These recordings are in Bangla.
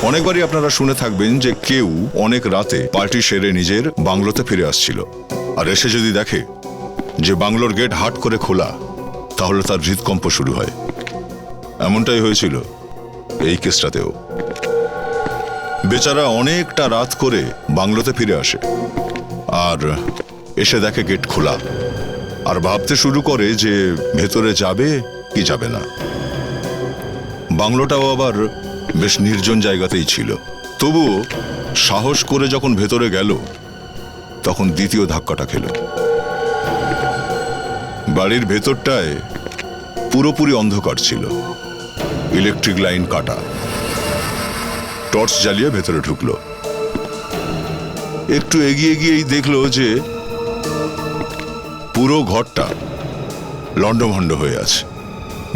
অনেকবারই আপনারা শুনে থাকবেন যে কেউ অনেক রাতে পার্টি সেরে নিজের বাংলোতে ফিরে আসছিল, আর এসে যদি দেখে যে বাংলোর গেট হাট করে খোলা, তাহলে তার হৃদকম্প শুরু হয়। এমনটাই হয়েছিল এই কেসটাতেও। বেচারা অনেকটা রাত করে বাংলোতে ফিরে আসে আর এসে দেখে গেট খোলা, আর ভাবতে শুরু করে যে ভেতরে যাবে কি যাবে না। বাংলোটাও আবার বেশ নির্জন জায়গাতেই ছিল। তবুও সাহস করে যখন ভেতরে গেল, তখন দ্বিতীয় ধাক্কাটা খেল। বাড়ির ভেতরটায় পুরোপুরি অন্ধকার ছিল, ইলেকট্রিক লাইন কাটা। টর্চ জ্বালিয়ে ভেতরে ঢুকলো। একটু এগিয়ে গিয়েই দেখলো যে পুরো ঘরটা লণ্ডভণ্ড হয়ে আছে,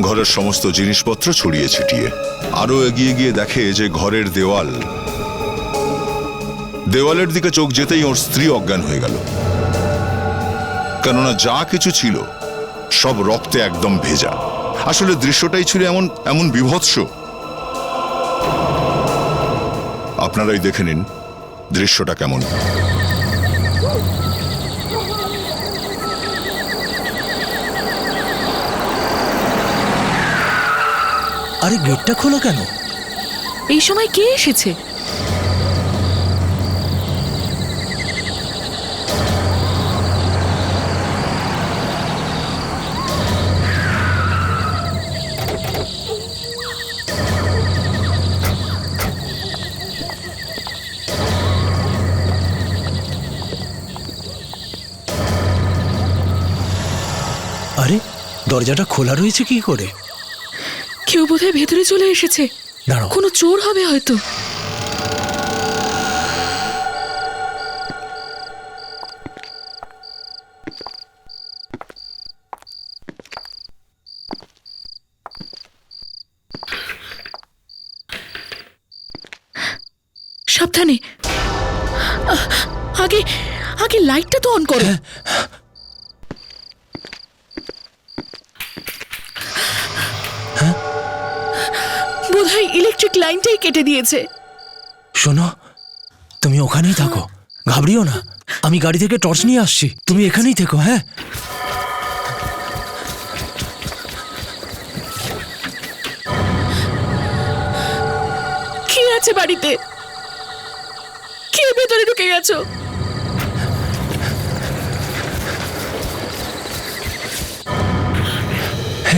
ঘরের সমস্ত জিনিসপত্র ছড়িয়ে ছিটিয়ে। আরো এগিয়ে গিয়ে দেখে যে ঘরের দেওয়ালের দিকে চোখ যেতেই ওর স্ত্রী অজ্ঞান হয়ে গেল, কেননা যা কিছু ছিল সব রক্তে একদম ভেজা। আসলে দৃশ্যটাই ছিল এমন বিভৎস। আপনারাই দেখে নিন দৃশ্যটা কেমন। আরে গেটটা খোলা কেন? এই সময় কে এসেছে? আরে দরজাটা খোলা রয়েছে কি করে? কেউ বোধহয় ভেতরে চলে এসেছে। দাঁড়াও, কোনো চোর হবে হয়তো। সাবধানে, আগে আগে লাইটটা তো অন করো। বোধহয় ইলেকট্রিক লাইনটাই কেটে দিয়েছে। শোনো, তুমি ওখানেই থাকো, ঘাবড়িও না। আমি গাড়ি থেকে টর্চ নিয়ে আসছি, তুমি এখানেই থেকো। হ্যাঁ, কি আছে বাড়িতে? কে ভেতরে ঢুকে গেছো?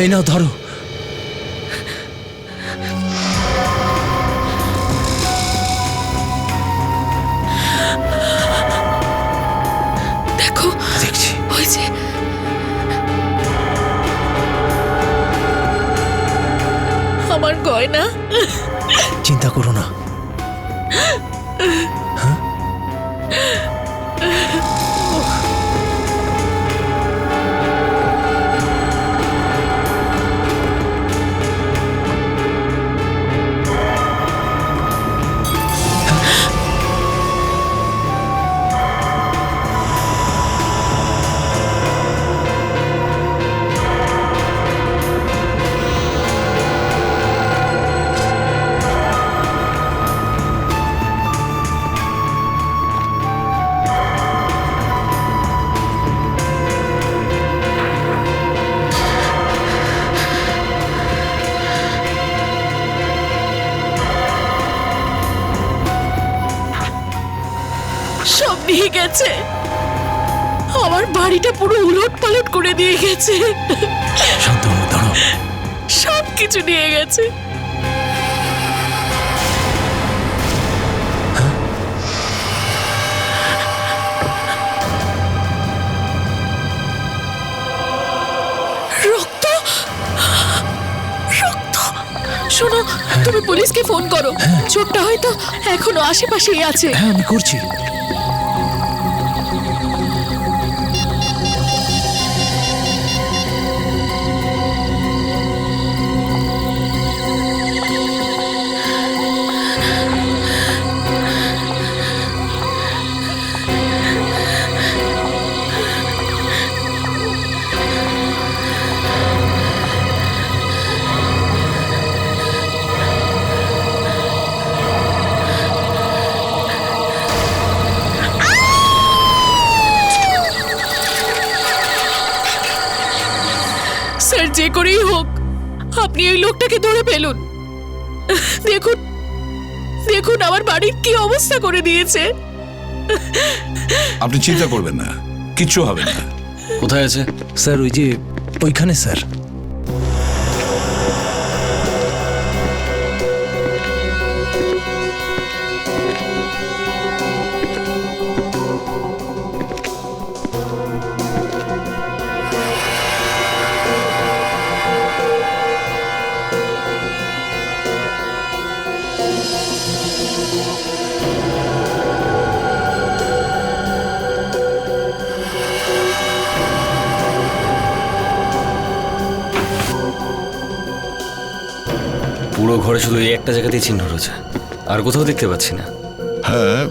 এই নাও ধরো। দেখো, দেখছি। হয়েছে। আমার গয়না। চিন্তা করো না। সব নিয়ে গেছে। আমার বাড়িটা পুরো উলট পালট করে দিয়ে গেছে। শান্ত হও, দাঁড়াও। সব কিছু নিয়ে গেছে। রক্ত, রক্ত। শোনো, তুমি পুলিশকে ফোন করো। চোরটা হয়তো এখনো আশেপাশেই আছে। হ্যাঁ, আমি করছি। করেই হোক আপনি ওই লোকটাকে ধরে ফেলুন। দেখুন দেখুন আমার বাড়ির কি অবস্থা করে দিয়েছে। আপনি চিন্তা করবেন না, কিচ্ছু হবে না। কোথায় আছে? স্যার ওই যে ওইখানে স্যার। পুরো ঘরে শুধু এই একটা জায়গাতেই চিহ্ন রয়েছে, আর কোথাও দেখতে পাচ্ছি না। হ্যাঁ,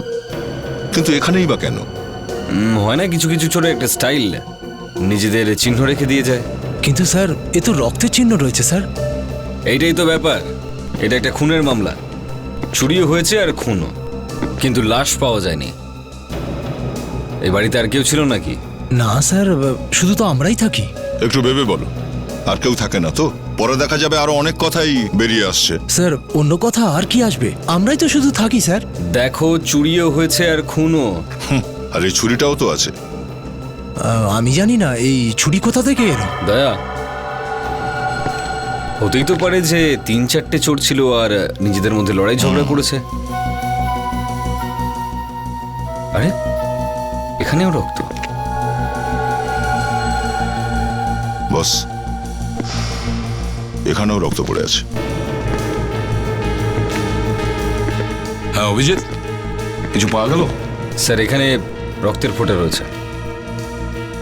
কিন্তু এখানেই বা কেন? হয় না কিছু কিছু ছোট একটা স্টাইল, নিজেদের চিহ্ন রেখে দিয়ে যায়। কিন্তু স্যার এ তো রক্তের চিহ্ন রয়েছে স্যার। এইটাই তো ব্যাপার, এটা একটা খুনের মামলা। চুরিও হয়েছে আর খুনও, কিন্তু লাশ পাওয়া যায়নি। এই বাড়িতে আর কেউ ছিল নাকি? না স্যার, শুধু তো আমরাই থাকি। একটু ভেবে বলো, আর কেউ থাকে না তো? পরে দেখা যাবে আরো অনেক কথাই বেরিয়ে আসছে। স্যার অন্য কথা আর কি আসবে, আমরাই তো শুধু থাকি স্যার। দেখো, চুরিও হয়েছে আর খুনও। আর এই ছুরিটাও তো আছে। আমি জানি না এই ছুরি কোথা থেকে এলো। দয়া, হতেই তো পারে যে 3-4টে চোর ছিল আর নিজেদের মধ্যে লড়াই ঝগড়া করেছে। আরে এখানেও রক্ত। বস, এখানেও রক্ত পড়ে আছে। হ্যাঁ অভিজিৎ, কিছু পাওয়া গেল? স্যার এখানে রক্তের ফোঁটা রয়েছে।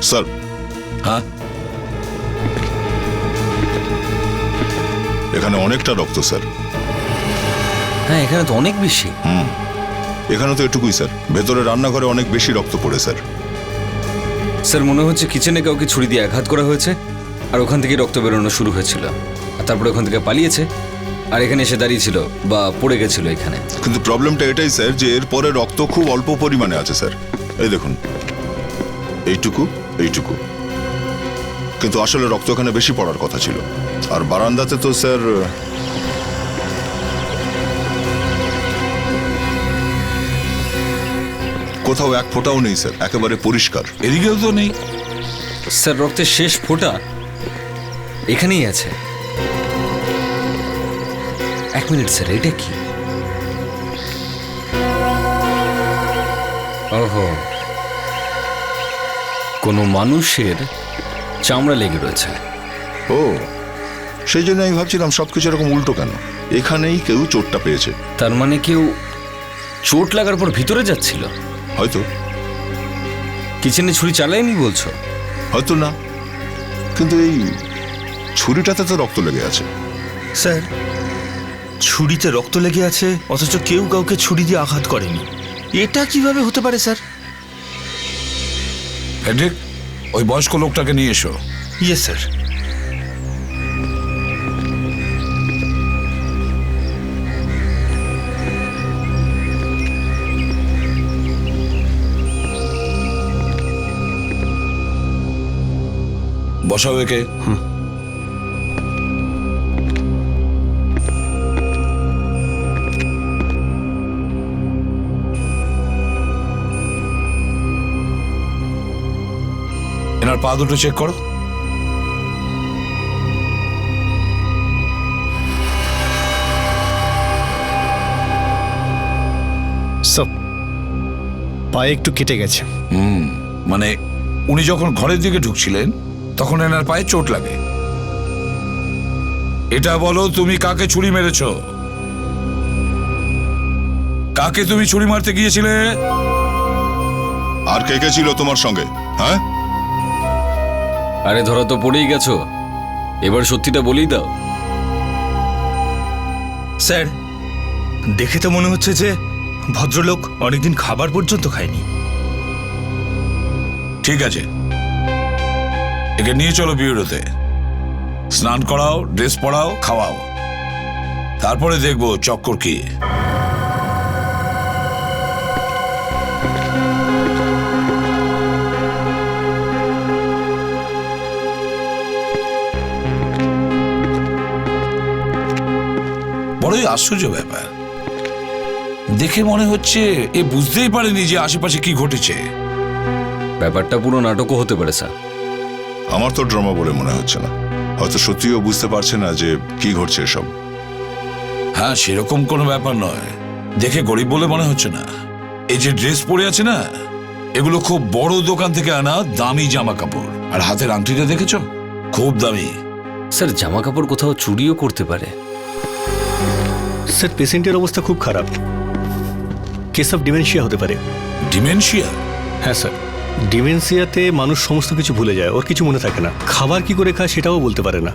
স্যার, হ্যাঁ, এখানে অনেকটা রক্ত স্যার। হ্যাঁ এখানে তো অনেক বেশি। এখানে তো এটুকুই স্যার, ভেতরে রান্নাঘরে অনেক বেশি রক্ত পড়ে স্যার। স্যার মনে হচ্ছে কিচেনে কাউকে ছুরি দিয়ে আঘাত করা হয়েছে, আর ওখান থেকে রক্ত বেরোনো শুরু হয়েছিল, আর তারপরে ওখান থেকে পালিয়েছে, আর এখানে এসে দাঁড়িয়েছিল বা পড়ে গেছিল এখানে। কিন্তু প্রবলেমটা এটাই স্যার যে এরপরে রক্ত খুব অল্প পরিমাণে আছে স্যার। এই দেখুন, এইটুকু এইটুকু, কিন্তু আসলে রক্ত এখানে বেশি পড়ার কথা ছিল। আর বারান্দাতে তো স্যার কোথাও এক ফোঁটাও নেই স্যার, একেবারে পরিষ্কার। এদিকেও তো নেই। স্যার রক্তের শেষ ফোঁটা এখানেই আছে। 1 মিনিট স্যার, এটা কি? ওহো, কোনো মানুষের চামড়া লেগে রয়েছে। ও, সেই জন্য আমি ভাবছিলাম সবকিছু এরকম উল্টো কেন। এখানেই কেউ চোটটা পেয়েছে। তার মানে কেউ চোট লাগার পর ভিতরে যাচ্ছিল? হয়তো। কিচেনে ছুরি চালায়নি বলছো? হয়তো না, কিন্তু এই ছুরিটাতে তো রক্ত লেগে আছে। স্যার, ছুরিতে রক্ত লেগে আছে অথচ কেউ কাউকে ছুরি দিয়ে আঘাত করেনি, এটা কিভাবে হতে পারে স্যার? হেড্রিক, ওই বয়স্ক লোকটাকে নিয়ে এসো। Yes sir. বসাও একে। এনার পা দুটো চেক করো। সব পায়ে একটু কেটে গেছে। মানে উনি যখন ঘরের দিকে ঢুকছিলেন তখন এনার পায়ে চোট লাগে। এটা বলো, তুমি কাকে ছুরি মেরেছ? কাকে তুমি ছুরি মারতে গিয়েছিলে? আর কে কে ছিল তোমার সঙ্গে? হ্যাঁ, আরে ধরা তো পড়েই গেছো, এবার সত্যিটা বলেই দাও। স্যার, দেখে তো মনে হচ্ছে যে ভদ্রলোক অনেকদিন খাবার পর্যন্ত খায়নি। ঠিক আছে, একে নিয়ে চলো বিউরোতে। স্নান করাও, ড্রেস পরাও, খাওয়াও, তারপরে দেখবো চক্কর কি। আশ্চর্য ব্যাপার, দেখে মনে হচ্ছে এ বুঝতেই পারেনি যে আশেপাশে কি ঘটেছে। ব্যাপারটা পুরো নাটকও হতে পারে স্যার। আমার তো ড্রামা বলে মনে হচ্ছে না, হয়তো সত্যিও বুঝতে পারছে না যে কি ঘটছে এসব। হ্যাঁ, সেরকম কোনো ব্যাপার নয়, দেখে গরিব বলে মনে হচ্ছে না। এই যে ড্রেস পরে আছে না, এগুলো খুব বড় দোকান থেকে আনা দামি জামা কাপড়। আর হাতের আংটিটা দেখেছো, খুব দামি। স্যার জামা কাপড় কোথাও চুরিও করতে পারে। স্যার পেশেন্টের অবস্থা খুব খারাপ, কেস অফ ডিমেনশিয়া হতে পারে। ডিমেনশিয়া? হ্যাঁ স্যার, ডিমেনশিয়াতে মানুষ সমস্ত কিছু ভুলে যায়, ওর কিছু মনে থাকে না, খাবার কি করে খায় সেটাও বলতে পারে না,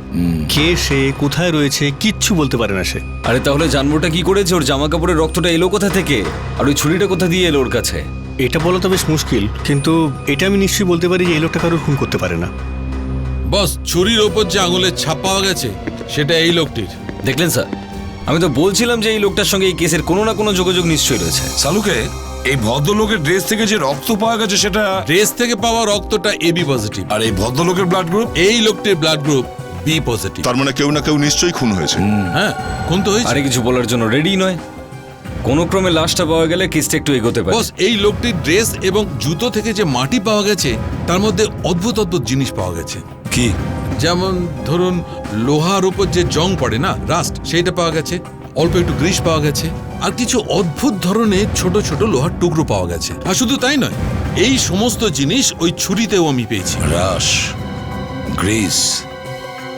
কে সে কোথায় রয়েছে কিচ্ছু বলতে পারে না সে। আরে তাহলে জানবোটা কি করেছে? ওর জামা কাপড়ের রক্তটা এলো কোথা থেকে, আর ওই ছুরিটা কোথা দিয়ে এলো ওর কাছে? এটা বলা তো বেশ মুশকিল, কিন্তু এটা আমি নিশ্চয়ই বলতে পারি যে এই লোকটা কারোর খুন করতে পারে না। বস, ছুরির ওপর যে আঙুলের ছাপ পাওয়া গেছে সেটা এই লোকটির। দেখলেন স্যার, আমি তো বলছিলাম যে এই লোকটার সঙ্গে এই কেসের কোনো না কোনো যোগাযোগ নিশ্চয়ই রয়েছে। সালুকে, এই ভদ্রলোকের ড্রেস থেকে যে রক্ত পাওয়া গেছে সেটা, ড্রেস থেকে পাওয়া রক্তটা এবি পজিটিভ, আর এই ভদ্রলোকের ব্লাড গ্রুপ? এই লোকটির ব্লাড গ্রুপ বি পজিটিভ। তার মানে কেউ না কেউ নিশ্চয়ই খুন হয়েছে। হ্যাঁ, খুন তো হয়েছে। আরে কিছু বলার জন্য রেডি নয়, কোনো ক্রমে লাশটা পাওয়া গেলে কেসটা একটু এগোতে পারে। বস, এই লোকটির ড্রেস এবং জুতো থেকে যে মাটি পাওয়া গেছে তার মধ্যে অদ্ভুত অদ্ভুত জিনিস পাওয়া গেছে। কি? যেমন ধরুন, লোহার উপর যে জং পড়ে না, রাস্ট, সেইটা পাওয়া গেছে, অল্প একটু গ্রিস পাওয়া গেছে, আর কিছু অদ্ভুত ধরনের ছোট ছোট লোহার টুকরো পাওয়া গেছে। আর শুধু তাই নয়, এই সমস্ত জিনিস ওই ছুরিতেও আমি পেয়েছি। রাশ, গ্রিস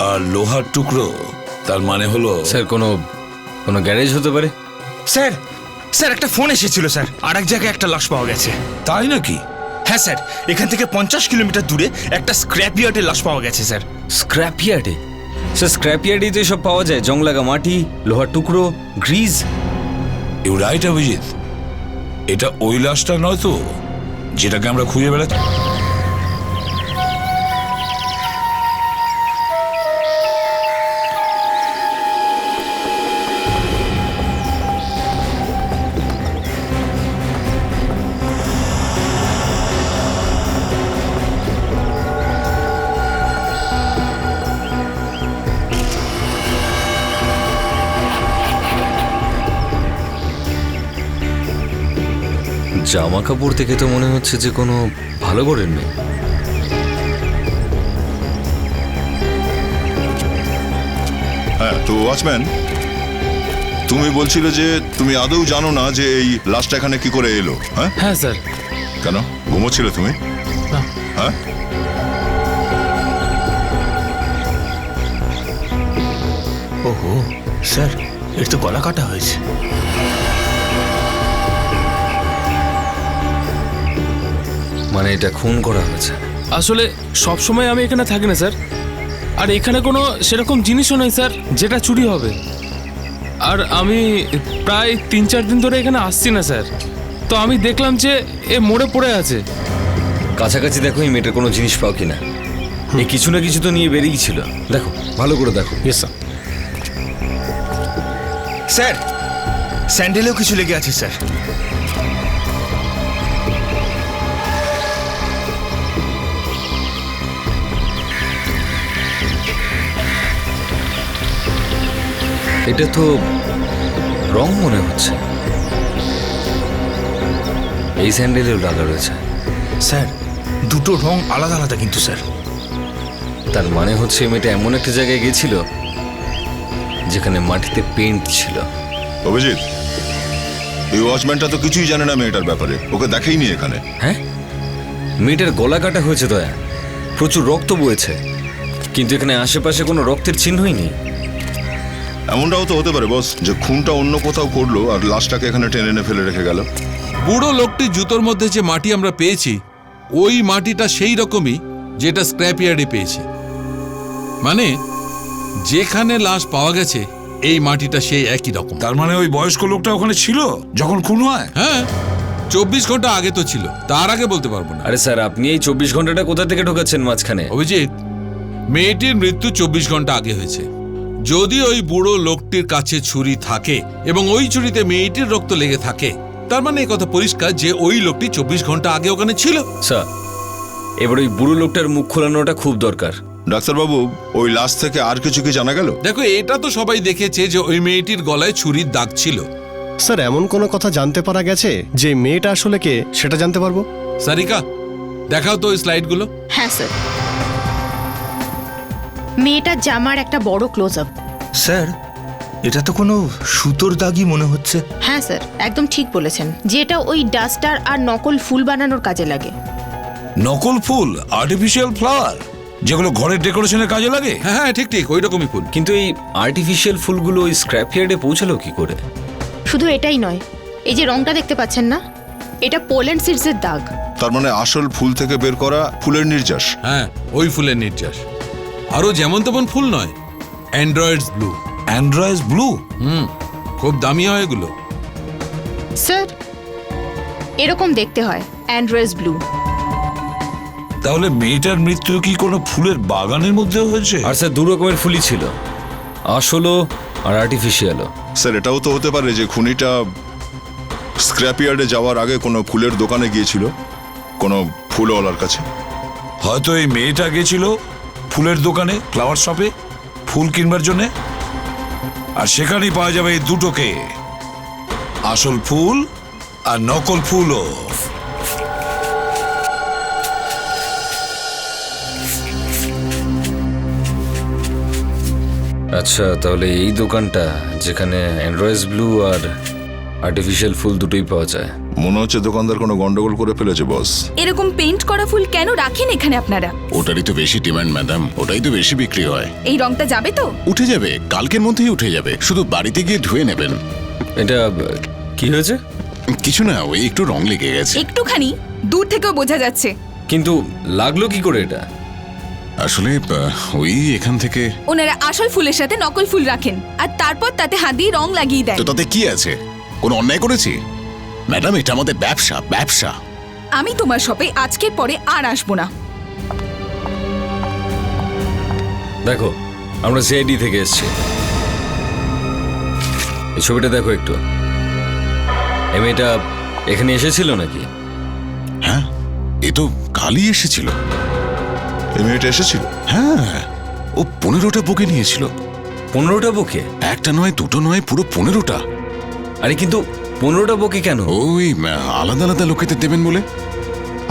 আর লোহার টুকরো, তার মানে হলো স্যার কোনো কোনো গ্যারেজ হতে পারে। স্যার, স্যার একটা ফোন এসেছিল স্যার, আর এক জায়গায় একটা লাশ পাওয়া গেছে। তাই নাকি? হ্যাঁ স্যার, এখান থেকে 50 কিলোমিটার দূরে একটা স্ক্র্যাপ ইয়ার্ডের লাশ পাওয়া গেছে স্যার। স্ক্র্যাপ ইয়ার্ডে? স্যার স্ক্র্যাপ ইয়ার্ডে তো সব পাওয়া যায়, জং লাগা মাটি, লোহার টুকরো, গ্রিজ। ইউ রাইট অভিজিৎ, এটা ওই লাশটা নয় তো যেটাকে আমরা খুঁজে বেড়াচ্ছি? জামা কাপড় থেকে তো মনে হচ্ছে যে কোনো ভালো ঘরের নেই। হ্যাঁ, তো ওয়াচম্যান, তুমি বলছিলে যে তুমি আদৌ জানো না যে এই লাশটা এখানে কি করে এলো? হ্যাঁ হ্যাঁ স্যার। কেন ঘুমোচ্ছিলে তুমি? হ্যাঁ, ওহো স্যার, এর তো গলা কাটা হয়েছে। মানে এটা খুন করা হয়েছে? আসলে সব সময় আমি এখানে থাকি না স্যার, আর এখানে কোনো সেরকম জিনিসও নেই স্যার যেটা চুরি হবে। আর আমি প্রায় 3-4 দিন ধরে এখানে আসছি না স্যার, তো আমি দেখলাম যে এ মরে পড়ে আছে। কাছাকাছি দেখো এই মেয়েটার কোনো জিনিস পাও কিনা। এই কিছু না কিছু তো নিয়ে বেরিয়েছিল, দেখো ভালো করে দেখো। Yes sir. স্যার, স্যান্ডেলেও কিছু লেগে আছে স্যার। এটা তো রং মনে হচ্ছে, এই স্যান্ডেলেও লাগা রয়েছে। স্যার, দুটো রং আলাদা আলাদা কিন্তু স্যার। তার মানে হচ্ছে এই মেয়েটা এমন একটা জায়গায় গেছিল যেখানে মাটিতে পেইন্ট ছিল। অভিজিৎ, এই ওয়াচম্যানটা তো কিছুই জানে না মেয়েটার ব্যাপারে, ওকে দেখেইনি এখানে। হ্যাঁ, মেয়েটার গলা কাটা হয়েছে দয়া, প্রচুর রক্ত বয়েছে, কিন্তু এখানে আশেপাশে কোনো রক্তের চিহ্নই নেই। এমনটাও তো হতে পারে বস যে খুনটা অন্য কোথাও করলো আর লাশটাকে এখানে টেনে এনে ফেলে রেখে গেল। বুড়ো লোকটির জুতোর মধ্যে যে মাটি আমরা পেয়েছি, ওই মাটিটা সেই রকমই যেটা স্ক্র্যাপ ইয়ার্ডে পেয়েছে। মানে যেখানে লাশ পাওয়া গেছে এই মাটিটা সেই একই রকম। তার মানে ওই বয়স্ক লোকটা ওখানে ছিল যখন খুন হয়? হ্যাঁ, 24 ঘন্টা আগে তো ছিল, তার আগে বলতে পারবো না। আরে স্যার, আপনি এই 24 ঘন্টাটা কোথা থেকে ঢোকাচ্ছেন মাঝখানে? অভিজিৎ, মেয়েটির মৃত্যু 24 ঘন্টা আগে হয়েছে। যদি ওই বুড়ো লোকটির কাছে ছুরি থাকে এবং ওই ছুরিতে মেয়েটির রক্ত লেগে থাকে, তার মানে এই কথা পরিষ্কার যে ওই লোকটি 24 ঘন্টা আগে ওখানে ছিল। স্যার, এবার ওই বুড়ো লোকটার মুখ খোলানোটা খুব দরকার। ডাক্তারবাবু, ওই লাশ থেকে আর কিছু কি জানা গেল? দেখো, এটা তো সবাই দেখেছে যে ওই মেয়েটির গলায় ছুরির দাগ ছিল। স্যার এমন কোনো কথা জানতে পারা গেছে যে মেয়েটা আসলে কে সেটা জানতে পারবো? সারিকা, দেখাও তো ওই স্লাইডগুলো। হ্যাঁ স্যার, মেয়েটার জামার একটা বড় ক্লোজ আপ। স্যার, এটা তো কোনো সুতোর দাগই মনে হচ্ছে। হ্যাঁ স্যার, একদম ঠিক বলেছেন, যেটা ওই ডাস্টার আর নকল ফুল বানানোর কাজে লাগে। নকল ফুল, আর্টিফিশিয়াল ফ্লাওয়ার, যেগুলো ঘরের ডেকোরেশনের কাজে লাগে। হ্যাঁ হ্যাঁ, ঠিক ঠিক, ওই রকমই ফুল। কিন্তু এই আর্টিফিশিয়াল ফুলগুলো ওই স্ক্র্যাপ ইয়ার্ডে পৌঁছালো কি করে? শুধু এটাই নয়, এই যে রংটা দেখতে পাচ্ছেন না, এটা পোল্যান্ড সিডসের দাগ। তার মানে আসল ফুল থেকে বের করা ফুলের নির্যাস। হ্যাঁ, ওই ফুলের নির্যাস। আরো যেমন তেমন ফুল নয়, অ্যান্ড্রয়েডস ব্লু। অ্যান্ড্রয়েস ব্লু? খুব দামি হয় এগুলো। স্যার, এরকম দেখতে হয়, অ্যান্ড্রয়েস ব্লু। তাহলে মেয়েটার মৃত্যু কি কোনো ফুলের বাগানের মধ্যে হয়েছে? আর স্যার 2 রকমের ফুলই ছিল, আসলও আর আর্টিফিশিয়ালও। স্যার, এটাও তো হতে পারে যে খুনিটা স্ক্র্যাপ ইয়ার্ডে যাওয়ার আগে কোনো ফুলের দোকানে গিয়েছিল, কোনো ফুলওয়ালার কাছে। হয়তো এই মেয়েটা গেছিল ফুলের দোকানে, ফ্লাওয়ার শপে ফুল কিনবার জন্যে, আর সেখানেই পাওয়া যাবে এই দুটোকে, আসল ফুল আর নকল ফুলও। আচ্ছা, তাহলে এই দোকানটা যেখানে অ্যান্ড্রয়েস ব্লু আর আর্টিফিশিয়াল ফুল দুটোই পাওয়া যায়। মনে হচ্ছে দোকানদার কোনো গন্ডগোল করে ফেলেছে বস। এরকম পেইন্ট করা ফুল কেন রাখেন এখানে আপনারা? ওটারই তো বেশি ডিমান্ড ম্যাডাম, ওটাই তো বেশি বিক্রি হয়। এই রংটা যাবে তো? উঠে যাবে, কালকের মধ্যেই উঠে যাবে, শুধু বাড়িতে গিয়ে ধুয়ে নেবেন। এটা কি হয়েছে? কিছু না, ওই একটু রং লেগে গেছে। একটুখানি? দূর থেকেও বোঝা যাচ্ছে। কিন্তু লাগলো কি করে এটা? আসলে ওই এখান থেকে। ওনারা আসল ফুলের সাথে নকল ফুল রাখেন আর তারপর তাতে হাত দিয়ে রং লাগিয়ে দেন। তো তাতে কি আছে? কোনো অন্যায় করেছি ম্যাডাম? এটা আমাদের ব্যবসা, ব্যবসা। আমি তোমার শপে আজকের পরে আর আসবো না। দেখো, আমরা সিআইডি থেকে এসেছি। এই ছবিটা দেখো একটু। এই মেয়েটা এখানে এসেছিল নাকি? হ্যাঁ, এ তো কালই এসেছিল। এই মেয়েটা এসেছিল? হ্যাঁ, ও 15টা বুকে নিয়েছিল। 15টা বুকে? একটা নয়, দুটো নয়, পুরো 15টা। আরে কিন্তু 15টা বুকে কেন? ওই আলাদা আলাদা লোকেদের দেবেন বলে।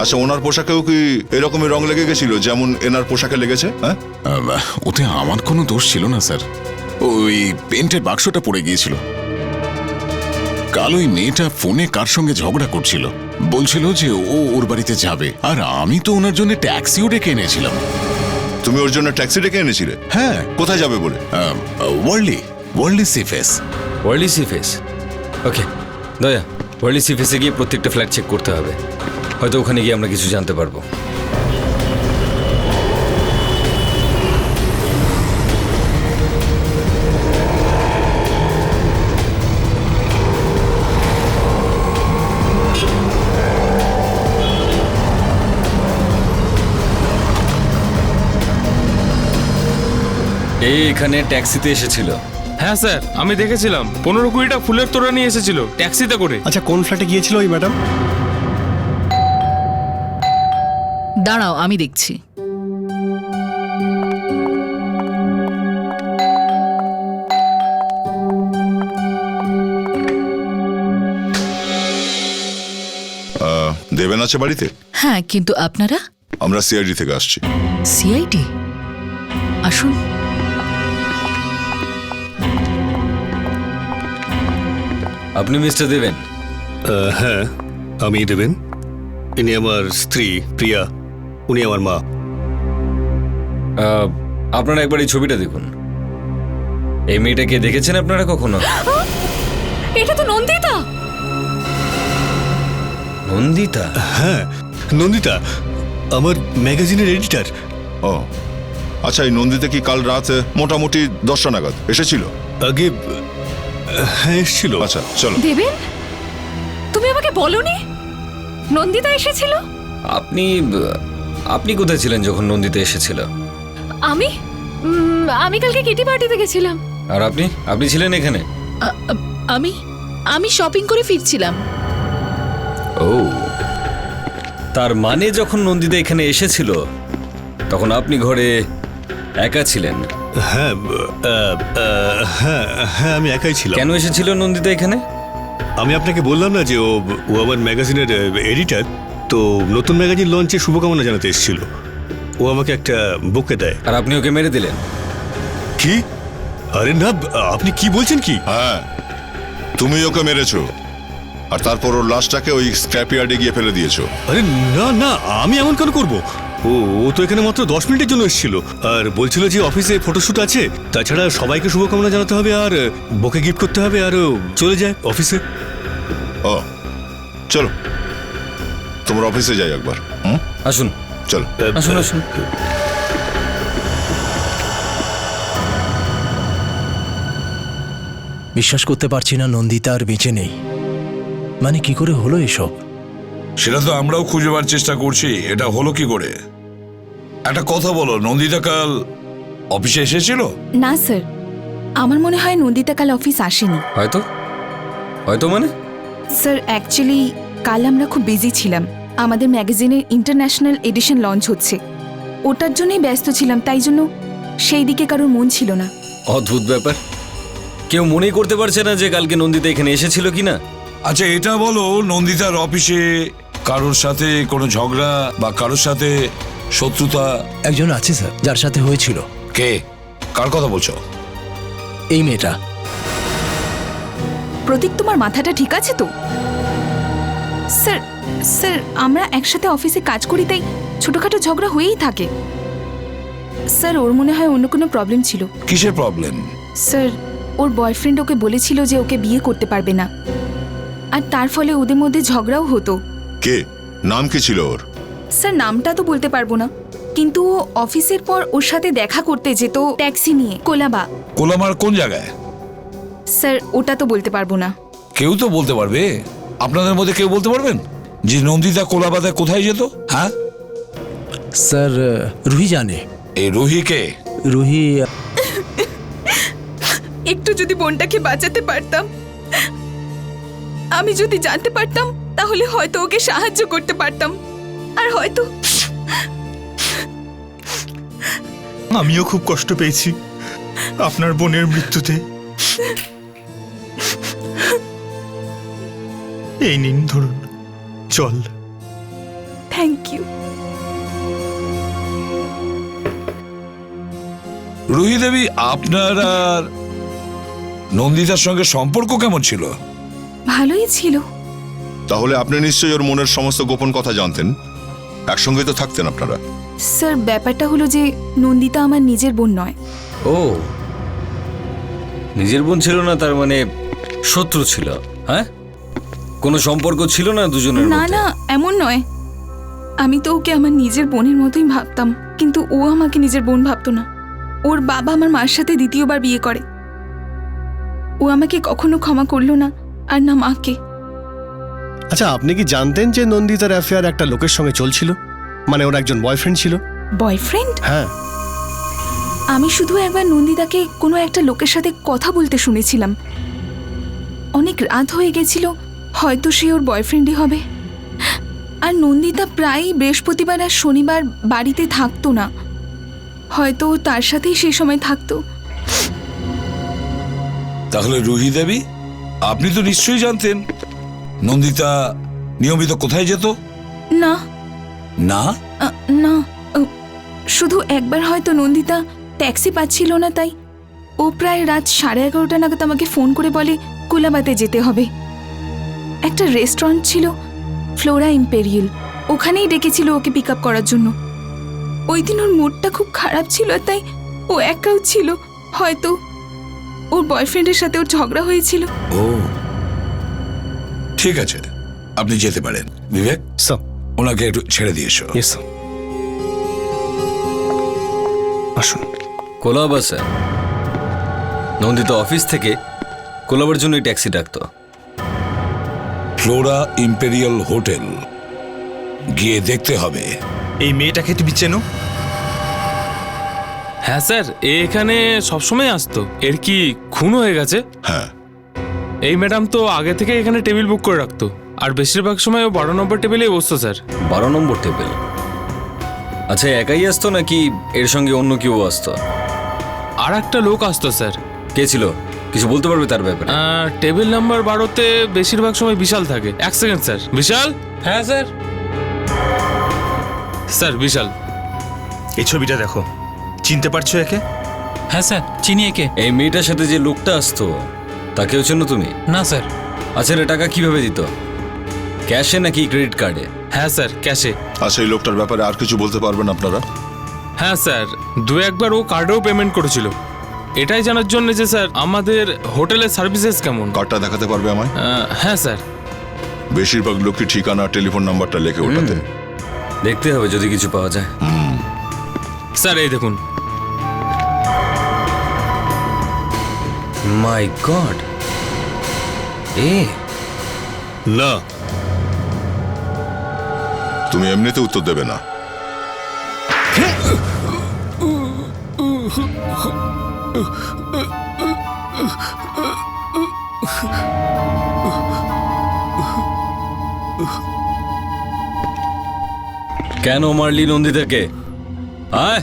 আচ্ছা, ওনার পোশাকেও কি এরকমই রং লেগে গেছিল যেমন এনার পোশাকে লেগেছে? হ্যাঁ, ওতে আমার কোনো দোষ ছিল না স্যার, ওই পেন্টের বাক্সটা পড়ে গিয়েছিল। কাল ওই মেয়েটা ফোনে কার সঙ্গে ঝগড়া করছিল, বলছিল যে ও ওর বাড়িতে যাবে, আর আমি তো ওনার জন্য ট্যাক্সিও ডেকে এনেছিলাম। তুমি ওর জন্য ট্যাক্সি ডেকে এনেছিলে? হ্যাঁ। কোথায় যাবে বলে? ওয়ার্ল্ডলি সিফেস। ওয়ার্ল্ডলি সিফেস? ওকে দয়া, ওয়ার্ল্ডলি সিফেসে গিয়ে প্রত্যেকটা ফ্ল্যাট চেক করতে হবে, হয়তো ওখানে গিয়ে আমরা কিছু জানতে পারবো। এখানে ট্যাক্সিতে এসেছিল? হ্যাঁ স্যার, আমি দেখেছিলাম 15-20টা ফুলের তোড়া নিয়ে এসেছিল ট্যাক্সিতে করে। আচ্ছা, কোন ফ্ল্যাটে গিয়েছিল ওই ম্যাডাম? দাঁড়াও, আমি দেখছি। দেবেন আছে বাড়িতে? হ্যাঁ, কিন্তু আপনারা? আমরা সিআইডি থেকে আসছি। সিআইডি? আসুন। আপনি মিস্টার দেবেন? হ্যাঁ, আমি দেবেন। ইনি আমার স্ত্রী প্রিয়া, উনি আমার মা। আপনারা একবার এই ছবিটা দেখুন। এই মেয়েটাকে দেখেছেন আপনারা কখনো? এটা তো নন্দিতা। নন্দিতা? হ্যাঁ, নন্দিতা আমার ম্যাগাজিনের এডিটর। ও আচ্ছা, এই নন্দিতা কি কাল রাত মোটামুটি 10টা নাগাদ এসেছিল? আগে হ্যাঁ এসেছিল। আচ্ছা চলো। দেবেন, তুমি আমাকে বলনি নন্দিতা এসেছিল? আপনি কোথায় ছিলেন যখন নন্দিতা এসেছিল? আমি কালকে কিটি পার্টিতে গেছিলাম। আর আপনি ছিলেন এখানে? আমি শপিং করে ফিরছিলাম। ও, তার মানে যখন নন্দিতা এখানে এসেছিল তখন আপনি ঘরে একা ছিলেন? হ্যাঁ হ্যাঁ হ্যাঁ, আমি একাই ছিলাম। কেন এসেছিল নন্দিতা এখানে? আমি আপনাকে বললাম না যে ও আমার ম্যাগাজিনের এডিটার, তো নতুন ম্যাগাজিন লঞ্চে শুভকামনা জানাতে এসেছিল। ও আমাকে একটা বুকে দেয়। আর আপনি ওকে মেরে দিলেন? কি? আরে না, আপনি কি বলছেন কি? হ্যাঁ, তুমি ওকে মেরেছো, আর তারপর ওর লাশটাকে ওই স্ক্র্যাপ ইয়ার্ডে গিয়ে ফেলে দিয়েছো। আরে না না, আমি এমন কেন করবো? ও তো এখানে মাত্র 10 মিনিটের জন্য এসেছিল, আর বলছিল যে অফিসে ফটোশ্যুট আছে, তাছাড়া সবাইকে শুভকামনা জানাতে হবে আর বকে গিফট করতে হবে, আর চলে যায় অফিসে। ও চলো, তোমার অফিসে যাই একবার। আসুন চলো। আসুন আসুন। বিশ্বাস করতে পারছি না নন্দিতা আর বেঁচে নেই। মানে কি করে হলো এসব? সেটা তো আমরাও খুঁজে পাওয়ার চেষ্টা করছি, এটা হলো কি করে। একটা কথা বলো, নন্দিতা কাল অফিসে এসেছিল? না স্যার, আমার মনে হয় নন্দিতা কাল অফিস আসেনি। হয়তো হয়তো মানে স্যার অ্যাকচুয়ালি কাল আমরা খুব বিজি ছিলাম, আমাদের ম্যাগাজিনের ইন্টারন্যাশনাল এডিশন লঞ্চ হচ্ছে, ওটার জন্যই ব্যস্ত ছিলাম, তাই জন্য সেই দিকে কারোর মন ছিল না। অদ্ভুত ব্যাপার, কেউ মনেই করতে পারছে না যে কালকে নন্দিতা এখানে এসেছিল কিনা। আচ্ছা এটা বলো, নন্দিতার অফিসে কারোর সাথে কোনো ঝগড়া বা কারোর সাথে শত্রুতা? একজন আছে স্যার, যার সাথে হয়েছিল। কে? কার কথা বলছো? এই মেয়েটা। প্রতীক, তোমার মাথাটা ঠিক আছে তো? স্যার স্যার আমরা একসাথে অফিসে কাজ করি, তাই ছোটখাটো ঝগড়া হয়েই থাকে। স্যার ওর মনে হয় অন্য কোনো প্রবলেম ছিল। কিসের প্রবলেম? স্যার ওর বয়ফ্রেন্ড ওকে বলেছিল যে ওকে বিয়ে করতে পারবে না, আর তার ফলে ওদের মধ্যে ঝগড়াও হতো। কে? নাম কি ছিল ওর? স্যার নামটা তো বলতে পারবো না, কিন্তু ও অফিসের পর ওর সাথে দেখা করতে যেত ট্যাক্সি নিয়ে কোলাবা। কোলামার কোন জায়গায়? স্যার ওটা তো বলতে পারবো না। কেউ তো বলতে পারবে, আপনাদের মধ্যে কেউ বলতে পারবেন যে নন্দিতা কোলাবাদায় কোথায় যেত? হ্যাঁ স্যার রুহি জানে। এই রুহি কে? রুহি একটু যদি বোনটাকে বাঁচাতে পারতাম, আমি যদি জানতে পারতাম, তাহলে হয়তো ওকে সাহায্য করতে পারতাম, আর হয়তো। আমিও খুব কষ্ট পেয়েছি আপনার বোনের মৃত্যুতে। এই নিন ধরুন জল। Thank you. রুহি দেবী, আপনার আর নন্দিতার সঙ্গে সম্পর্ক কেমন ছিল? ভালোই ছিল। তাহলে আপনি নিশ্চয়ই ওর মনের সমস্ত গোপন কথা জানতেন, একসঙ্গে তো থাকতেন আপনারা। স্যার ব্যাপারটা হলো যে নন্দিতা আমার নিজের বোন নয়। ও নিজের বোন ছিল না, তার মানে শত্রু ছিল? হ্যাঁ, কোনো সম্পর্ক ছিল না দুজনের না মধ্যে? না, এমন নয়। আমি তো ওকে আমার নিজের বোনের মতোই ভাবতাম, কিন্তু ও আমাকে নিজের বোন ভাবতো না। ওর বাবা আমার মার সাথে দ্বিতীয়বার বিয়ে করে। ও আমাকে কখনো ক্ষমা করলো না, আর না মাকে। আচ্ছা, আপনি কি জানতেন যে নন্দিতার অ্যাফেয়ার একটা লোকের সঙ্গে চলছিল? মানে ওর একজন বয়ফ্রেন্ড ছিল। বয়ফ্রেন্ড? হ্যাঁ। আমি শুধু একবার নন্দিতাকে কোনো একটা লোকের সাথে কথা বলতে শুনেছিলাম। অনেক রাত হয়ে গেছিল, হয়তো সে ওর বয়ফ্রেন্ডই হবে। আর নন্দিতা প্রায়ই বৃহস্পতিবার আর শনিবার বাড়িতে থাকতো না, হয়তো তার সাথেই সেই সময় থাকতো। তাহলে রুহি দেবী, আপনি তো নিশ্চয়ই জানতেন নন্দিতা নিয়মিত কোথায় যেত? না না না, শুধু একবার হয়তো নন্দিতা ট্যাক্সি পাচ্ছিল না, তাই ও প্রায় রাত 11:30 নাগাদ আমাকে ফোন করে বলে কোলাবাতে যেতে হবে। একটা রেস্টুরেন্ট ছিল, ফ্লোরা ইম্পেরিয়াল, ওখানেই ডেকেছিল ওকে পিক আপ করার জন্য। ওই দিন ওর মুডটা খুব খারাপ ছিল, তাই ও একাও ছিল, হয়তো ওর বয়ফ্রেন্ডের সাথে ওর ঝগড়া হয়েছিল। ও ঠিক আছে, আপনি যেতে পারেন। বিবেক, ওনাকে একটু ছেড়ে দিয়ে এসো। আসুন। কোলাবা স্যার, নন্দিতা অফিস থেকে কোলাবার জন্য ট্যাক্সি ডাকতো। ফ্লোরা ইম্পেরিয়াল হোটেল গিয়ে দেখতে হবে। এই মেয়েটাকে তুমি চেনো? হ্যাঁ স্যার, এখানে সবসময় আসতো। এর কি খুন হয়ে গেছে? হ্যাঁ। এই ম্যাডাম তো আগে থেকে এখানে টেবিল বুক করে রাখতো, আর বেশিরভাগ সময় ও 12 নম্বর টেবিলেই বসতো স্যার। 12 number table? আচ্ছা, একাই আসতো নাকি এর সঙ্গে অন্য কেউ আসতো? আর একটা লোক আসতো স্যার। কে ছিল? কিছু বলতে পারবে তার ব্যাপারে? টেবিল নাম্বার 12-তে বেশিরভাগ সময় বিশাল থাকে। এক সেকেন্ড স্যার। বিশাল? হ্যাঁ স্যার। স্যার বিশাল। এই ছবিটা দেখো, চিনতে পারছো একে? হ্যাঁ স্যার, চিনি একে। এই মেয়েটার সাথে যে লোকটা আসতো তাকেও চেনো তুমি? না স্যার। আচ্ছা, রে টাকা কিভাবে দিত? ক্যাশে নাকি ক্রেডিট কার্ডে? হ্যাঁ স্যার, ক্যাশে। আচ্ছা, এই লোকটার ব্যাপারে আর কিছু বলতে পারবেন আপনারা? হ্যাঁ স্যার, দু একবার ও কার্ডেও পেমেন্ট করেছিল। এটাই জানার জন্য যে স্যার আমাদের হোটেলের সার্ভিসেস কেমন। কার্ডটা দেখাতে পারবে আমায়? হ্যাঁ স্যার। বেশিরভাগ লোকই ঠিকানা, টেলিফোন নাম্বারটা লেখে ওঠাতে। দেখতে হবে যদি কিছু পাওয়া যায়। স্যার এই দেখুন। মাই গড, এ না, তুমি এমনিতে উত্তর দেবে না। কেন মারলি নন্দিতাকে? আয়,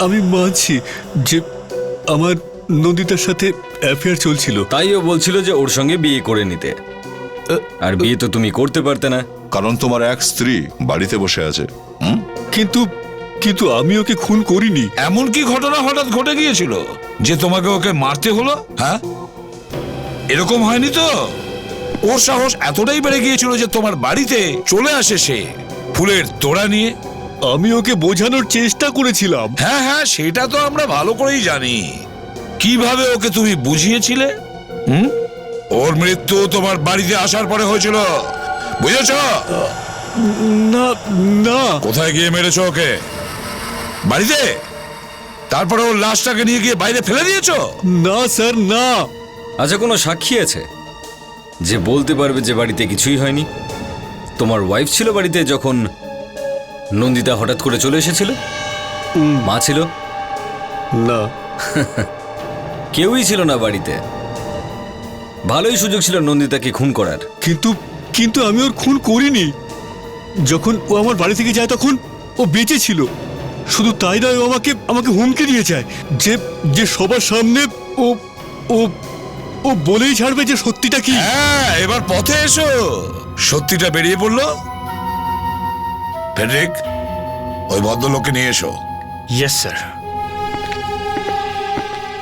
আমি মানছি যে আমার নন্দিতার সাথে অ্যাফেয়ার চলছিল। তাইও বলছিল যে ওর সঙ্গে বিয়ে করে নিতে। আর বিয়ে তো তুমি করতে পারতে না, কারণ তোমার এক স্ত্রী বাড়িতে বসে আছে। কিন্তু কিন্তু আমি ওকে খুন করিনি। এমন কি ঘটনা হঠাৎ ঘটে গিয়েছিল যে তোমাকে ওকে মারতে হলো? হ্যাঁ, এরকম হয়নি তো? ওর সাহস এতটাই বেড়ে গিয়েছিল যে তোমার বাড়িতে চলে আসে সে ফুলের তোড়া নিয়ে। আমি ওকে বোঝানোর চেষ্টা করেছিলাম। হ্যাঁ হ্যাঁ, সেটা তো আমরা ভালো করেই জানি। কিভাবে ওকে তুমি বুঝিয়েছিলে? ওর মৃত্যু তোমার বাড়িতে আসার পরে হয়েছিল, বুঝেছ? না না। কোথায় গিয়ে মেরেছো ওকে? বাড়িতে? তারপরে ওর লাশটাকে নিয়ে গিয়ে বাইরে ফেলে দিয়েছো? না স্যার, না। আচ্ছা, কোনো সাক্ষী আছে যে বলতে পারবে যে বাড়িতে কিছুই হয়নি? তোমার ওয়াইফ ছিল বাড়িতে যখন নন্দিতা হঠাৎ করে চলে এসেছিল? মা ছিল? না। কেউই ছিল না বাড়িতে। ভালোই সুযোগ ছিল নন্দিতাকে খুন করার। কিন্তু আমি ওর খুন করিনি। যখন ও আমার বাড়ি থেকে যায় তখন ও বেঁচে ছিল। শুধু তাই নয়, ও আমাকে হুমকি দিয়ে যায় যে সবার সামনে ও ও ও বলেই ছাড়বে যে সত্যিটা কি। হ্যাঁ, এবার পথে এসো। সত্যিটা বেরিয়ে পড়লো। ফেডরিক, ওই ভদ্রলোককে নিয়ে এসো। Yes sir.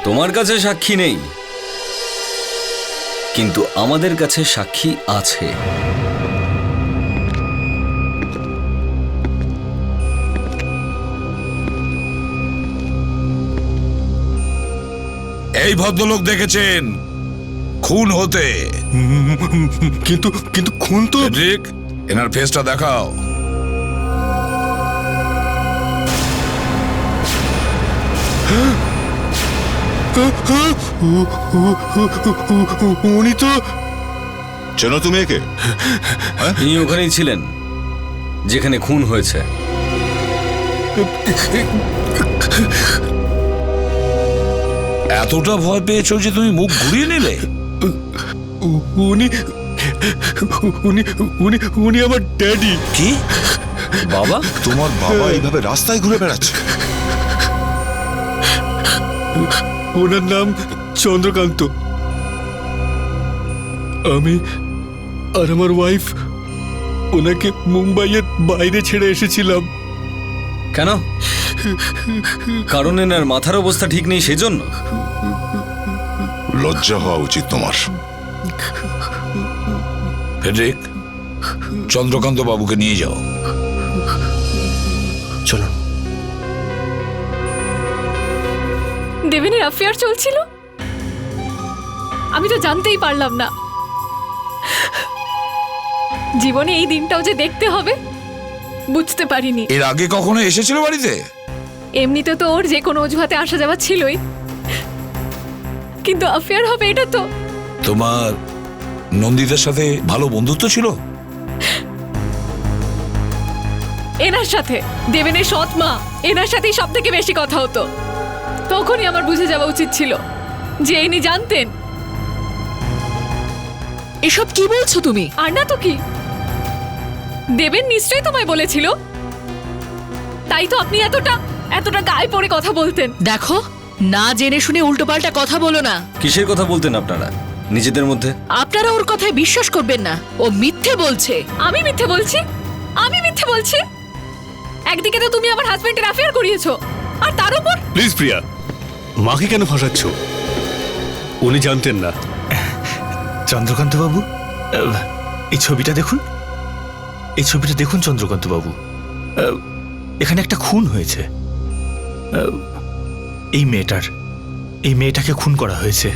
তোমার কাছে সাক্ষী নেই, কিন্তু আমাদের কাছে সাক্ষী আছে। এই ভদ্রলোক দেখেছেন খুন হতে। কিন্তু খুন তো। ফেডরিক, এনার ফেসটা দেখাও। উনি তো। চেনো তুমি একে? ইনি ওখানেই ছিলেন যেখানে খুন হয়েছে। এতটা ভয় পেয়েছো যে তুমি মুখ ঘুরিয়ে নিলে? উনি উনি উনি উনি আমার ড্যাডি। কি? বাবা? তোমার বাবা এইভাবে রাস্তায় ঘুরে বেড়াচ্ছে? ওনার নাম চন্দ্রকান্ত। আমি আর আমার ওয়াইফ ওনাকে মুম্বাইয়ের বাইরে ছেড়ে এসেছিলাম। কেন? কারণ এনার মাথার অবস্থা ঠিক নেই সেজন্য? লজ্জা হওয়া উচিত তোমার। ফেডরিক, চন্দ্রকান্ত বাবুকে নিয়ে যাও। চলুন। দেবেনের অ্যাফেয়ার চলছিল? আমি তো জানতেই পারলাম না। জীবনে এই দিনটাও যে দেখতে হবে বুঝতে পারিনি। এর আগে কখনো এসেছিল বাড়িতে? এমনিতে তো ওর যে কোনো অজুহাতে আসা যাওয়া ছিলই, কিন্তু অ্যাফেয়ার হবে এটা তো। তোমার নন্দিতার সাথে ভালো বন্ধুত্ব ছিল? এনার সাথে, দেবেনের সৎ মা, এনার সাথেই সব থেকে বেশি কথা হতো। তখনই আমার বুঝে যাওয়া উচিত ছিল যে ইনি জানতেন? এসব কি বলছো তুমি? আর না তো কি, দেবেন নিশ্চয়ই তোমায় বলেছিল, তাই তো আপনি এতটা গায়ে পড়ে কথা বলতেন। দেখো, না জেনে শুনে উল্টোপাল্টা কথা বলো না। কিসের কথা বলতেন আপনারা নিজেদের মধ্যে? আপনারা ওর কথায় বিশ্বাস করবেন না, ও মিথ্যে বলছে। আমি মিথ্যে বলছি? আমি মিথ্যে বলছি? একদিকে তো তুমি আমার হাজবেন্ডের অ্যাফেয়ার করিয়েছো, আর তার উপর প্লিজ প্রিয়া, মাকে কেন ফাঁসাচ্ছ? উনি জানতেন না। চন্দ্রকান্ত বাবু, এই ছবিটা দেখুন, এই ছবিটা দেখুন চন্দ্রকান্ত বাবু, এখানে একটা খুন হয়েছে। এই মেয়েটাকে খুন করা হয়েছে।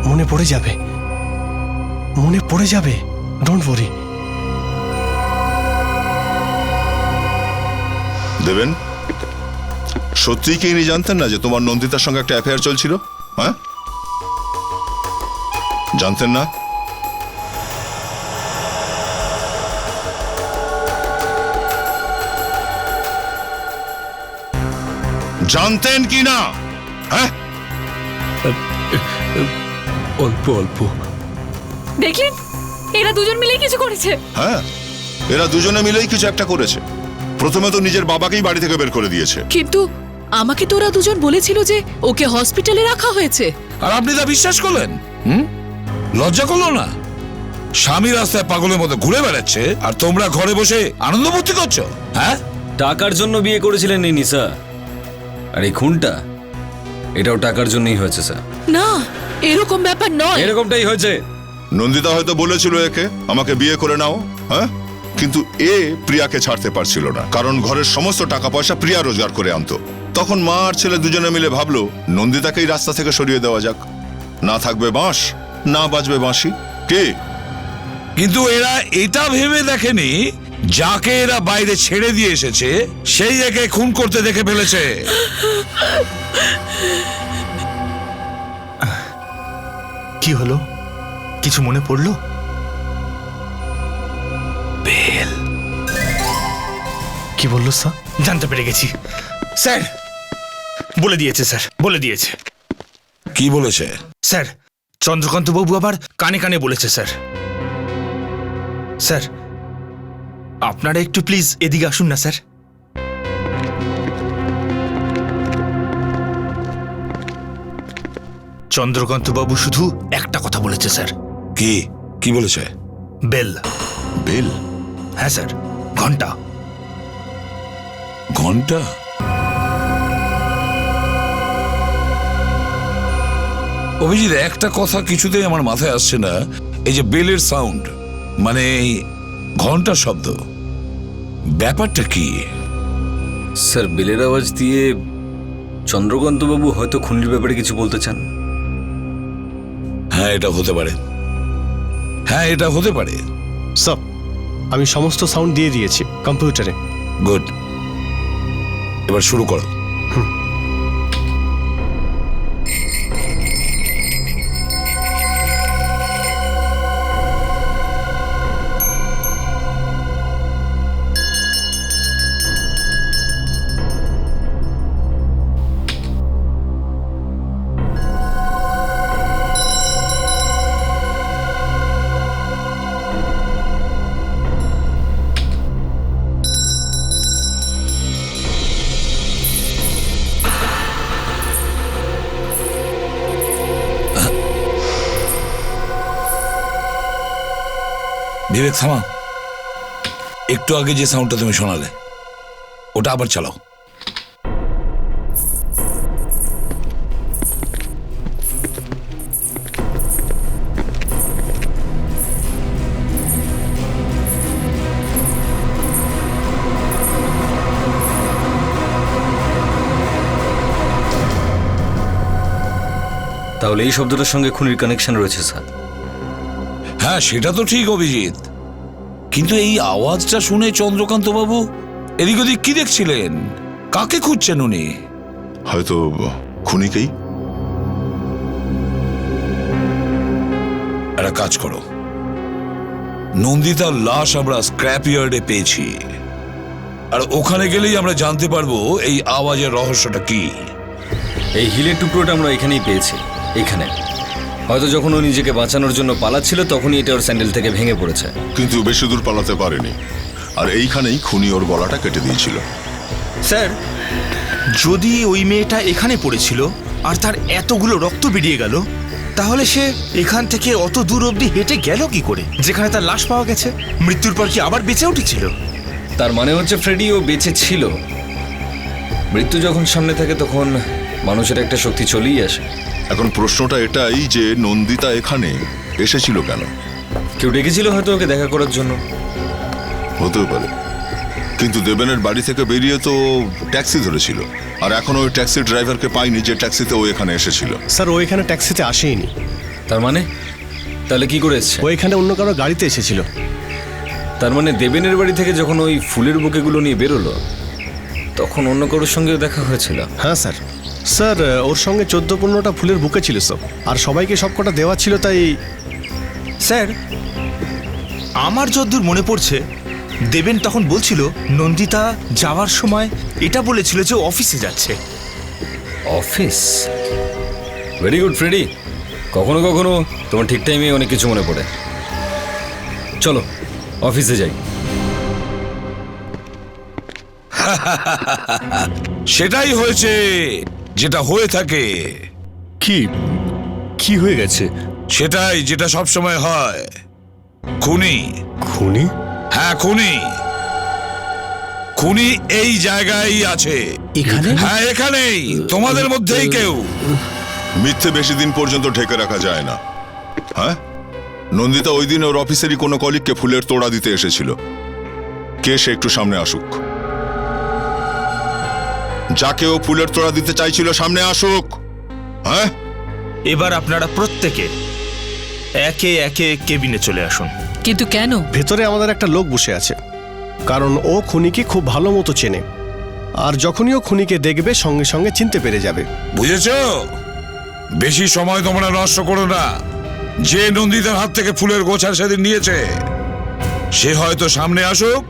মনে পড়ে যাবে, মনে পড়ে যাবে, ডোন্ট ওয়ারি। দেবেন, সত্যিই কি ইনি জানতেন না যে তোমার নন্দিতার সঙ্গে একটা অ্যাফেয়ার চলছিল? হ্যাঁ, জানতেন না? জানতেন কি না? হ্যাঁ, অল্প অল্প। দেখলেন, এরা দুজন মিলেই কিছু করেছে। হ্যাঁ, এরা দুজনে মিলেই কিছু একটা করেছে। প্রথমে তো নিজের বাবাকেই বাড়ি থেকে বের করে দিয়েছে। কিন্তু আমাকে তো ওরা দুজন বলেছিল যে ওকে হসপিটালে রাখা হয়েছে। আর আপনি তা বিশ্বাস করলেন? লজ্জা করলো না? স্বামী রাস্তায় পাগলের মতো ঘুরে বেড়াচ্ছে, আর তোমরা ঘরে বসে আনন্দ ফুর্তি করছো। হ্যাঁ, টাকার জন্য বিয়ে করেছিলেন এই নিশা, আর এই খুনটা এটাও টাকার জন্যই হয়েছে স্যার। না, এরকম ব্যাপার নয়। এরকমটাই হয়েছে। নন্দিতা হয়তো বলেছিল একে আমাকে বিয়ে করে নাও, হ্যাঁ, কিন্তু এ প্রিয়াকে ছাড়তে পারছিল না, কারণ ঘরের সমস্ত টাকা পয়সা প্রিয়া রোজগার করে আনতো। তখন মা আর ছেলে দুজনে মিলে ভাবলো নন্দিতাকেই রাস্তা থেকে সরিয়ে দেওয়া যাক, না থাকবে বাঁশ, না বাজবে বাঁশি। কে? কিন্তু এরা এটা ভেবে দেখেনি যাকে এরা বাইরে ছেড়ে দিয়ে এসেছে সেই একে খুন করতে দেখে ফেলেছে। কি হলো? কিছু মনে পড়লো? বেল। কি বললো স্যার? জানতে পেরে গেছি স্যার, বলে দিয়েছে স্যার, বলে দিয়েছে। কি বলেছে স্যার? চন্দ্রকান্ত বাবু আবার কানে কানে বলেছে স্যার। স্যার, আপনারা একটু প্লিজ এদিকে আসুন না স্যার। চন্দ্রকান্ত বাবু শুধু একটা কথা বলেছে স্যার। কি? কি বলেছে? বেল। বেল? হ্যাঁ স্যার, ঘন্টা। ঘন্টা? অভিজিৎ, একটা কথা কিছুতেই আমার মাথায় আসছে না। এই যে বেলের সাউন্ড, মানে ঘন্টার শব্দ, ব্যাপারটা কি? স্যার, বেলের আওয়াজ দিয়ে চন্দ্রকান্তবাবু হয়তো খুনির ব্যাপারে কিছু বলতে চান। হ্যাঁ, এটা হতে পারে। হ্যাঁ, এটা হতে পারে। স্যার, আমি সমস্ত সাউন্ড দিয়ে দিয়েছি কম্পিউটারে। গুড, এবার শুরু করো। বিবেক, থামা। একটু আগে যে সাউন্ডটা তুমি শোনালে ওটা আবার চালাও। তাহলে এই শব্দটার সঙ্গে খুনির কানেকশন রয়েছে স্যার। হ্যাঁ, সেটা তো ঠিক অভিজিৎ, কিন্তু এই আওয়াজটা শুনে চন্দ্রকান্ত বাবু এদিক ওদিক কি দেখছিলেন? কাকে খুঁজছেন উনি? হয়তো খুনিকেই। একটা কাজ করো, নন্দিতার লাশ আমরা স্ক্র্যাপ ইয়ার্ডে পেয়েছি, আর ওখানে গেলেই আমরা জানতে পারবো এই আওয়াজের রহস্যটা কি। এই হিলের টুকরোটা আমরা এখানেই পেয়েছি, এখানে। হয়তো যখন ও নিজেকে বাঁচানোর জন্য পালাচ্ছিল তখনই এটা ওর স্যান্ডেল থেকে ভেঙে পড়েছে। কিন্তু বেশি দূর পালাতে পারেনি, আর এইখানেই খুনি ওর গলাটা কেটে দিয়েছিল। স্যার, যদি ওই মেয়েটা এখানে পড়েছিল আর তার এতগুলো রক্ত বেরিয়ে গেল, তাহলে সে এখান থেকে অত দূর অবধি হেঁটে গেল কি করে, যেখানে তার লাশ পাওয়া গেছে? মৃত্যুর পর কি আবার বেঁচে উঠেছিল? তার মানে হচ্ছে ফ্রেডি ও বেঁচে ছিল। মৃত্যু যখন সামনে থাকে তখন মানুষের একটা শক্তি চলেই আসে। এখন প্রশ্নটা এটাই যে নন্দিতা এখানে এসেছিল কেন? কেউ ডেকেছিল হয়তো ওকে দেখা করার জন্য। হতেও পারে, কিন্তু দেবেনের বাড়ি থেকে বেরিয়ে তো ট্যাক্সি ধরেছিল, আর এখন ওই ট্যাক্সি ড্রাইভারকে পাইনি যে ট্যাক্সিতে ও এখানে এসেছিল। স্যার, ও এখানে ট্যাক্সিতে আসেইনি। তার মানে তাহলে কি করে এসছে? ও এখানে অন্য কারো গাড়িতে এসেছিল। তার মানে দেবেনের বাড়ি থেকে যখন ওই ফুলের বুকেগুলো নিয়ে বেরোলো তখন অন্য কারোর সঙ্গেও দেখা হয়েছিল? হ্যাঁ স্যার। স্যার, ওর সঙ্গে 14-15টা ফুলের বুকে ছিল সব, আর সবাইকে সবকটা দেওয়া ছিল। তাই স্যার, আমার যতদূর মনে পড়ছে দেবেন তখন বলছিল নন্দিতা যাওয়ার সময় এটা বলেছিল যে অফিসে যাচ্ছে। অফিস? ভেরি গুড ফ্রেডি, কখনো কখনো তোমার ঠিক টাইমে অনেক কিছু মনে পড়ে। চলো অফিসে যাই। সেটাই হয়েছে যেটা হয়ে থাকে। কি কি হয়ে গেছে? সেটাই যেটা সব সময় হয়। খুনি। খুনি? হ্যাঁ, খুনি। খুনি এই জায়গায় আছে। এখানে? হ্যাঁ, এখানেই, তোমাদের মধ্যেই কেউ। মিথ্যে বেশি দিন পর্যন্ত ঢেকে রাখা যায় না। হ্যাঁ, নন্দিতা ওই দিন ওর অফিসেরই কোনো কলিগকে ফুলের তোড়া দিতে এসেছিল। কে সে একটু সামনে আসুক। যাকে ও ফুলের তোড়া দিতে চাইছিল সামনে আসুক। হ্যাঁ, এবার আপনারা প্রত্যেকে একে একে কেবিনে চলে আসুন। কিন্তু কেন? ভেতরে আমাদের একটা লোক বসে আছে, কারণ ও খুনিকে খুব ভালো মতো চেনে, আর যখনই ও খুনিকে দেখবে সঙ্গে সঙ্গে চিনতে পেরে যাবে। বুঝেছ? বেশি সময় তোমরা নষ্ট করো না। যে নন্দিতার হাত থেকে ফুলের গোছার সেদিন নিয়েছে সে হয়তো সামনে আসুক,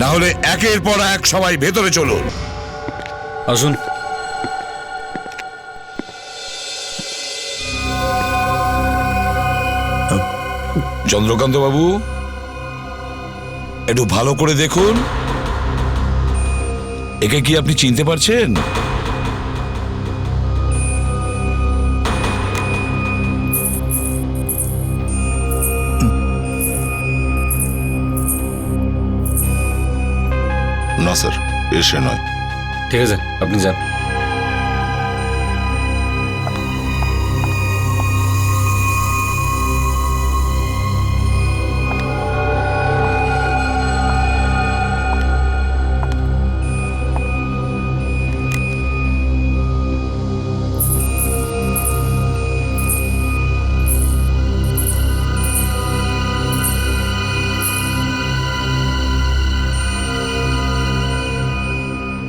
না হলে একের পর এক সবাই ভেতরে চলুন। আসুন। চন্দ্রকান্ত বাবু, একটু ভালো করে দেখুন, একে কি আপনি চিনতে পারছেন? না স্যার, এসে নয়। ঠিক আছে, আপনি যান।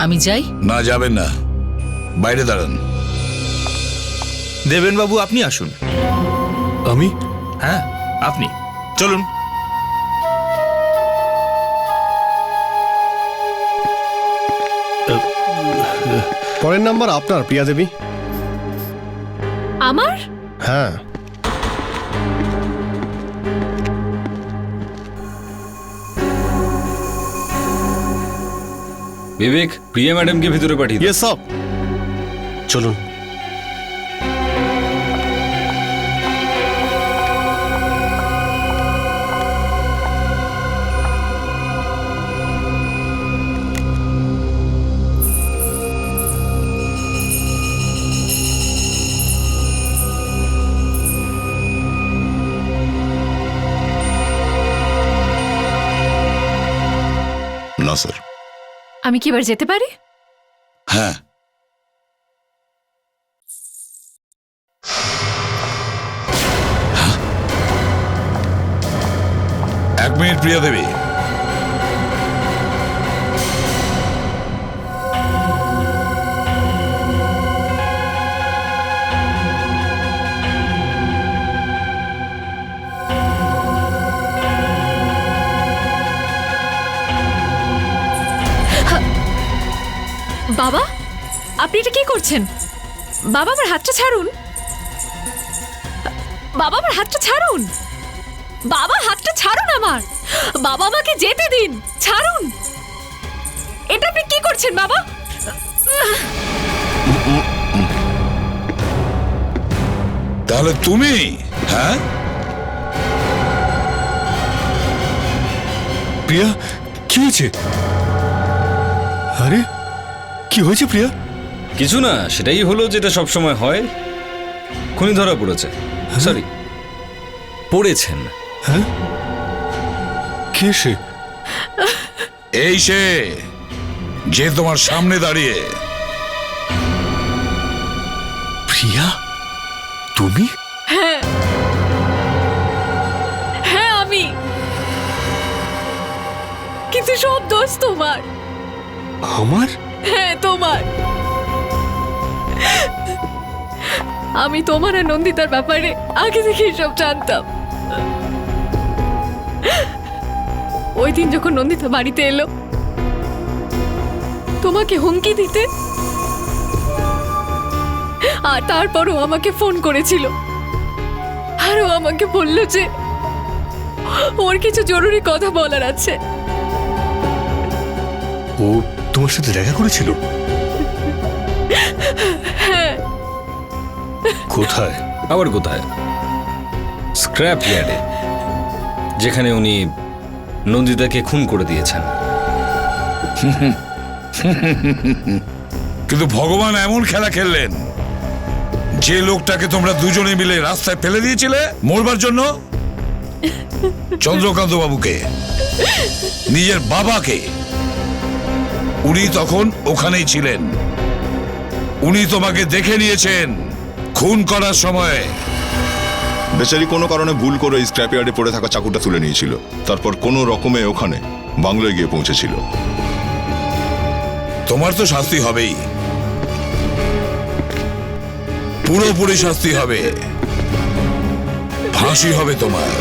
আমি যাই? না, যাবেন না, বাইরে দাঁড়ান। দেবেন বাবু, আপনি আসুন। আমি? হ্যাঁ, আপনি চলুন। পরের নাম্বার আপনার, প্রিয়া দেবী। আমার? হ্যাঁ। বিবেক, প্রিয়া ম্যাডামকে ভিতরে পাঠিয়ে দাও। ইয়েস সব। চলুন। না স্যার। আমি কি এবার যেতে পারি? হ্যাঁ। এক মিনিট প্রিয়া দেবী। আপনি এটা কি করছেন? বাবা, আমার হাতটা ছাড়ুন। বাবা, আমার হাতটা ছাড়ুন। বাবা, হাতটা ছাড়ুন আমার। বাবা, আমাকে যেতে দিন, ছাড়ুন। এটা আপনি কি করছেন বাবা? তাহলে তুমি, হ্যাঁ? প্রিয়া, কি হয়েছে? আরে কি হয়েছে প্রিয়া? কিছু না, সেটাই হলো যেটা সবসময় হয়। খুনি ধরা পড়েছে। সরি, পড়েছেন। হ্যাঁ, কে সে? এই সে যে তোমার সামনে দাঁড়িয়ে। প্রিয়া, তুমি? হ্যাঁ, হ্যাঁ আমি। কিন্তু সব দোষ তোমার। আমার? হ্যাঁ, তোমার। আমি তোমার আর নন্দিতার ব্যাপারে আগে থেকে সব জানতাম। ওই দিন যখন নন্দিতা বাড়িতে এলো, তোমাকে হুমকি দিতে, আর তারপরও আমাকে ফোন করেছিল। আর ও আমাকে বলল যে ওর কিছু জরুরি কথা বলার আছে। ও তোমার সাথে দেখা করেছিল? হ্যাঁ। কোথায়? আবার কোথায়? স্ক্র্যাপ ইয়ার্ডে, যেখানে উনি নন্দিতাকে খুন করে দিয়েছেন। কিন্তু ভগবান এমন খেলা খেললেন, যে লোকটাকে তোমরা দুজনে মিলে রাস্তায় ফেলে দিয়েছিলে মরবার জন্য, চন্দ্রকান্ত বাবুকে, নিজের বাবাকে, উনি তখন ওখানেই ছিলেন। উনি তোমাকে দেখে নিয়েছেন খুন করার সময়। বেচারি কোনো কারণে ভুল করে স্ক্র্যাপ ইয়ার্ডে পড়ে থাকা চাকুটা তুলে নিয়েছিল, তারপর কোনো রকমে ওখানে বাংলোয় গিয়ে পৌঁছেছিল। তোমার তো শাস্তি হবেই, পুরোপুরি শাস্তি হবে, ফাঁসি হবে তোমার।